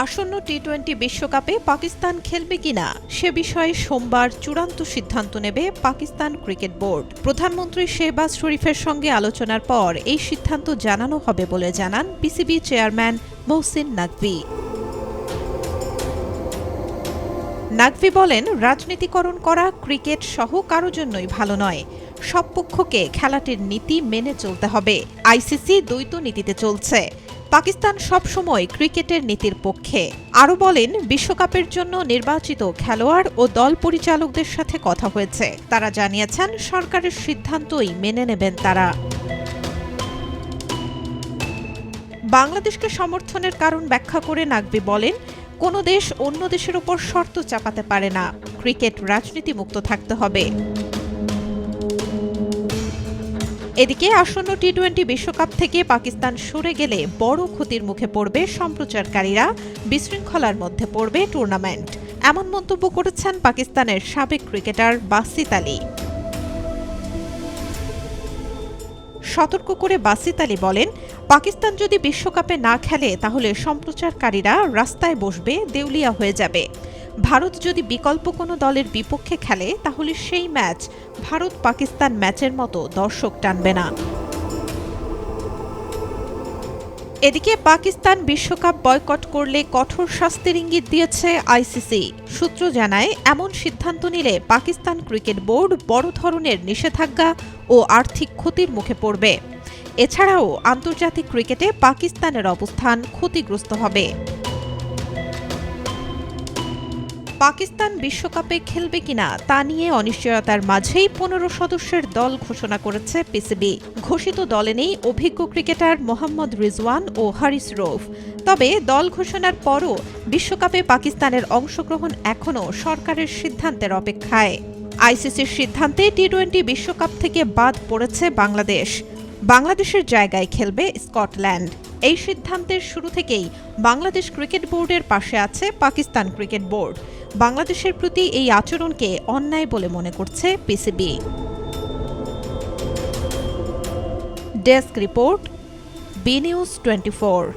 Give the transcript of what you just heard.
আসন্ন টি-20 বিশ্বকাপে পাকিস্তান খেলবে কিনা সে বিষয়ে সোমবার চূড়ান্ত সিদ্ধান্ত নেবে পাকিস্তান ক্রিকেট বোর্ড। প্রধানমন্ত্রী শেহবাজ শরীফের সঙ্গে আলোচনার পর এই সিদ্ধান্ত জানানো হবে বলে জানান পিসিবি চেয়ারম্যান মহসিন নাকভি। নাকভি বলেন, রাজনীতিকরণ করা ক্রিকেট সহ কারো জন্যই ভালো নয়। সব পক্ষকে খেলাটির নীতি মেনে চলতে হবে। আইসিসি দ্বৈত নীতিতে চলছে। পাকিস্তান সবসময় ক্রিকেটের নীতির পক্ষে। আরও বলেন, বিশ্বকাপের জন্য নির্বাচিত খেলোয়াড় ও দল পরিচালকদের সাথে কথা হয়েছে। তারা জানিয়েছেন সরকারের সিদ্ধান্তই মেনে নেবেন তারা। বাংলাদেশকে সমর্থনের কারণ ব্যাখ্যা করে নাকভি বলেন, কোনো দেশ অন্য দেশের উপর শর্ত চাপাতে পারে না। ক্রিকেট রাজনীতি মুক্ত থাকতে হবে। এদিকে আসন্ন টি-20 বিশ্বকাপ থেকে পাকিস্তান সরে গেলে বড় ক্ষতির মুখে পড়বে সম্প্রচারকারীরা, বিশৃঙ্খলার মধ্যে পড়বে টুর্নামেন্ট। এমন মন্তব্য করেছেন পাকিস্তানের সাবেক ক্রিকেটার বাসিত আলী। সতর্ক করে বাসিত আলী বলেন, পাকিস্তান যদি বিশ্বকাপে না খেলে তাহলে সম্প্রচারকারীরা রাস্তায় বসবে, দেউলিয়া হয়ে যাবে। ভারত যদি বিকল্প কোনো দলের বিপক্ষে খেলে তাহলে সেই ম্যাচ ভারত পাকিস্তান ম্যাচের মতো দর্শক টানবে না। এদিকে পাকিস্তান বিশ্বকাপ বয়কট করলে কঠোর শাস্তির ইঙ্গিত দিয়েছে আইসিসি। সূত্র জানায়, এমন সিদ্ধান্ত নিলে পাকিস্তান ক্রিকেট বোর্ড বড় ধরনের নিষেধাজ্ঞা ও আর্থিক ক্ষতির মুখে পড়বে। এছাড়াও আন্তর্জাতিক ক্রিকেটে পাকিস্তানের অবস্থান ক্ষতিগ্রস্ত হবে। পাকিস্তান বিশ্বকাপে খেলবে কিনা তা নিয়ে অনিশ্চয়তার মাঝেই 15 সদস্যের দল ঘোষণা করেছে পিসিবি। ঘোষিত দলে নেই অভিজ্ঞ ক্রিকেটার মোহাম্মদ রিজওয়ান ও হারিস রৌফ। তবে দল ঘোষণার পরও বিশ্বকাপে পাকিস্তানের অংশগ্রহণ এখনও সরকারের সিদ্ধান্তের অপেক্ষায়। আইসিসির সিদ্ধান্তে টি-20 বিশ্বকাপ থেকে বাদ পড়েছে বাংলাদেশ। বাংলাদেশের জায়গায় খেলবে স্কটল্যান্ড। এই সিদ্ধান্তের শুরু থেকেই বাংলাদেশ ক্রিকেট বোর্ডের পাশে আছে পাকিস্তান ক্রিকেট বোর্ড। বাংলাদেশের প্রতি এই আচরণকে অন্যায় বলে মনে করছে PCB. Desk report, B news 24।